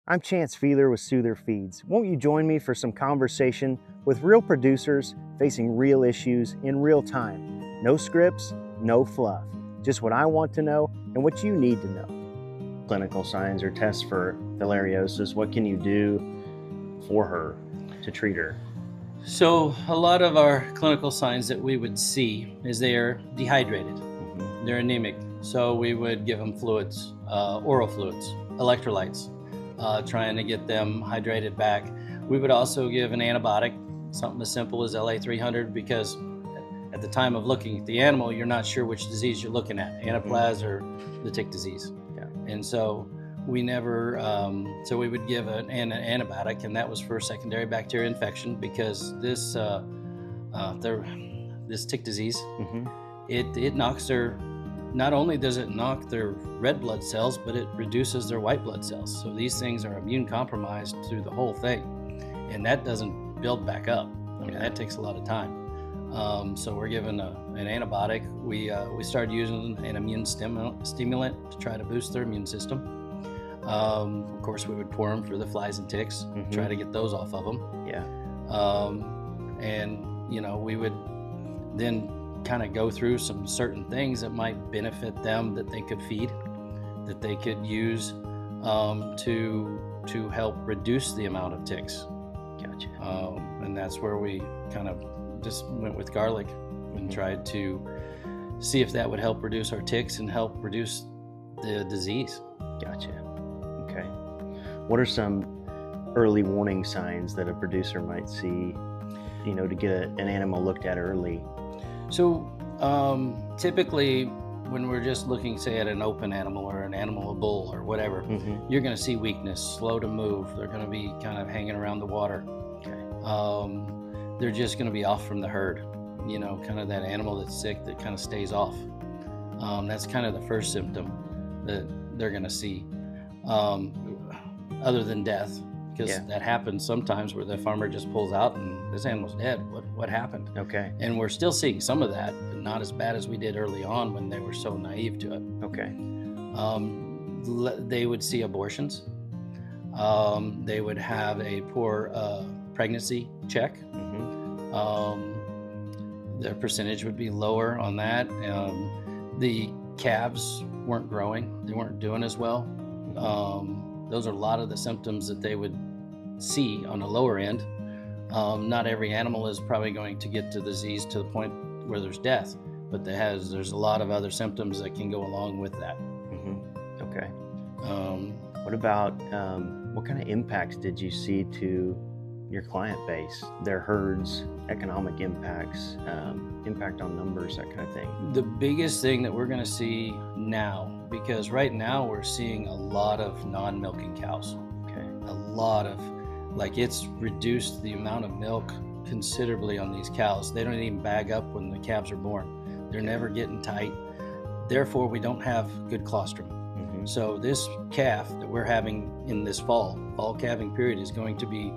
I'm Chance Feeler with Soother Feeds. Won't you join me for some conversation with real producers facing real issues in real time? No scripts, no fluff. Just what I want to know and what you need to know. Clinical signs or tests for Theileriosis, what can you do for her to treat her? So a lot of our clinical signs that we would see is they are dehydrated. They're anemic. So we would give them fluids, oral fluids, electrolytes, trying to get them hydrated back. We would also give an antibiotic, something as simple as LA300, because at the time of looking at the animal, you're not sure which disease you're looking at, anaplasma or the tick disease. Yeah. And so we never, so we would give an antibiotic, and that was for secondary bacterial infection, because this tick disease, it knocks their, not only does it knock their red blood cells, but it reduces their white blood cells. So these things are immune compromised through the whole thing, and that doesn't build back up. I mean, that takes a lot of time. So we're given an antibiotic. We started using an immune stimulant to try to boost their immune system. Of course, we would pour them for the flies and ticks, try to get those off of them. Yeah. And, you know, we would then kind of go through some certain things that might benefit them that they could feed, that they could use to help reduce the amount of ticks. Gotcha. And that's where we kind of just went with garlic and tried to see if that would help reduce our ticks and help reduce the disease. Gotcha. Okay. What are some early warning signs that a producer might see, you know, to get an animal looked at early? So typically when we're just looking, say, at an open animal or an animal, a bull or whatever, you're going to see weakness, slow to move. They're going to be kind of hanging around the water. Okay. They're just going to be off from the herd, you know, kind of that animal that's sick that kind of stays off. That's kind of the first symptom that they're going to see, other than death, because that happens sometimes where the farmer just pulls out and this animal's dead. What happened? Okay. And we're still seeing some of that, but not as bad as we did early on when they were so naive to it. Okay. They would see abortions. They would have a poor pregnancy check. Their percentage would be lower on that. The calves weren't growing. They weren't doing as well. Those are a lot of the symptoms that they would see on the lower end. Not every animal is probably going to get to the disease to the point where there's death, but there's a lot of other symptoms that can go along with that. Okay. What about, what kind of impacts did you see to your client base, their herds, economic impacts, impact on numbers, that kind of thing? The biggest thing that we're going to see now, because right now we're seeing a lot of non-milking cows. Okay. A lot of, like, it's reduced the amount of milk considerably on these cows. They don't even bag up when the calves are born. They're never getting tight. Therefore, we don't have good colostrum. So this calf that we're having in this fall calving period is going to be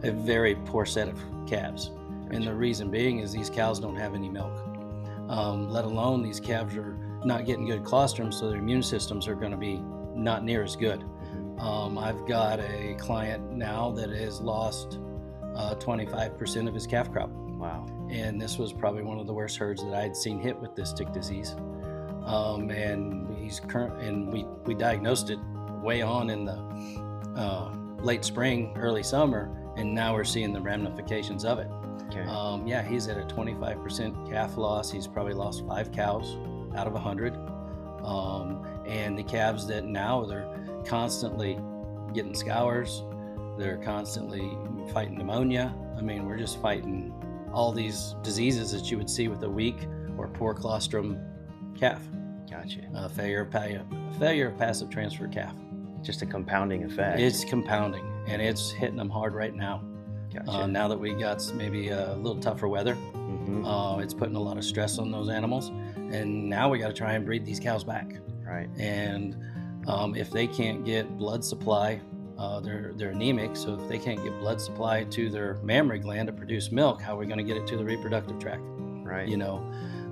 a very poor set of calves. And the reason being is these cows don't have any milk, let alone these calves are not getting good colostrum, so their immune systems are going to be not near as good. I've got a client now that has lost 25% of his calf crop. Wow. And this was probably one of the worst herds that I had seen hit with this tick disease. And we diagnosed it way on in the late spring, early summer, and now we're seeing the ramifications of it. Okay. He's at a 25% calf loss. He's probably lost 5 cows out of 100. And the calves that now they're constantly getting scours. They're constantly fighting pneumonia. I mean, we're just fighting all these diseases that you would see with a weak or poor colostrum calf. Gotcha. Failure of passive transfer calf. Just a compounding effect. It's compounding, and it's hitting them hard right now. Gotcha. Now that we got maybe a little tougher weather, it's putting a lot of stress on those animals, and now we got to try and breed these cows back. Right. And if they can't get blood supply, they're anemic, so if they can't get blood supply to their mammary gland to produce milk, how are we going to get it to the reproductive tract? Right. You know,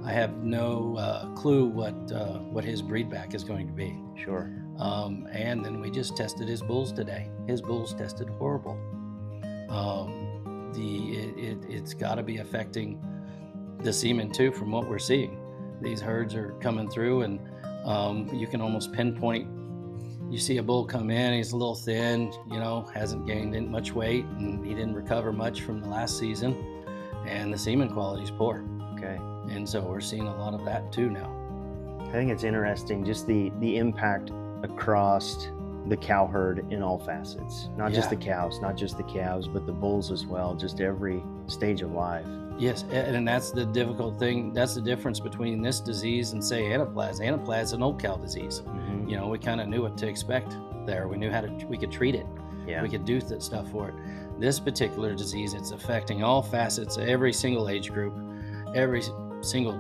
I have no clue what his breed back is going to be. Sure. And then we just tested his bulls today. His bulls tested horrible. It's got to be affecting the semen too, from what we're seeing. These herds are coming through, and you can almost pinpoint. You see a bull come in, he's a little thin, hasn't gained much weight, and he didn't recover much from the last season, and the semen quality is poor. Okay. And so we're seeing a lot of that too now. I think it's interesting, just the impact across the cow herd in all facets, not just the cows, not just the calves, but the bulls as well, just every stage of life. Yes, and that's the difficult thing. That's the difference between this disease and, say, anaplasma. Anaplasma is an old cow disease. Mm-hmm. We kind of knew what to expect there. We knew we could treat it. Yeah. We could do that stuff for it. This particular disease, it's affecting all facets, every single age group, every single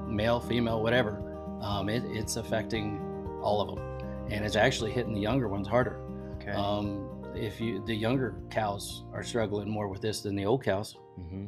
male, female, whatever. It's affecting all of them, and it's actually hitting the younger ones harder. Okay. The younger cows are struggling more with this than the old cows. Mm-hmm.